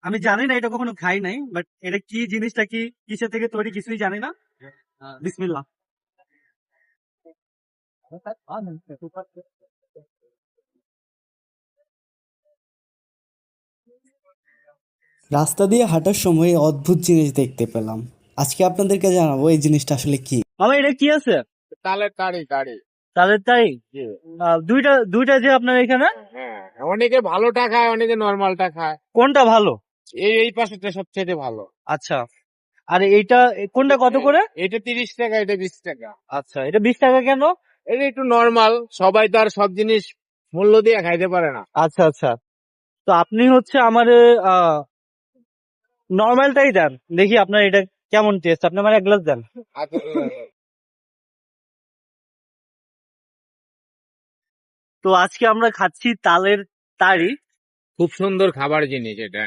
আমি জানি না, এটা কখনো খাই নাই, বাট এটা কি জিনিসটা, কি কিসের থেকে তৈরি কিছুই জানি না। বিসমিল্লাহ। রাস্তা দিয়ে হাঁটার সময় অদ্ভুত জিনিস দেখতে পেলাম। আজকে আপনাদেরকে জানাবো এই জিনিসটা আসলে কি। মামা এটা কি আছে? তালের তাড়ি তাড়ি। তালের তাই? দুইটা দুইটা যে আপনার এখানে, হ্যাঁ, অনেকে ভালোটা খায়, অনেকে নরমালটা খায়। কোনটা ভালো? এই পাশেটা সবচেয়ে ভালো। আচ্ছা, আর এইটা কোনটা কত করে? এটা 30 টাকা, এটা 20 টাকা। আচ্ছা, এটা 20 টাকা কেন? এটা একটু নরমাল, সবাই তো আর সব জিনিস মূল্য দিয়ে খাইতে পারে না। আচ্ছা আচ্ছা, তো আপনি হচ্ছে আমার নর্মালটাই দেন, দেখি আপনার এটা কেমন টেস্ট। আপনি আমার 1 গ্লাস দেন। আচ্ছা, তো আজকে আমরা খাচ্ছি তালের তারি। খুব সুন্দর খাবার জিনিস এটা।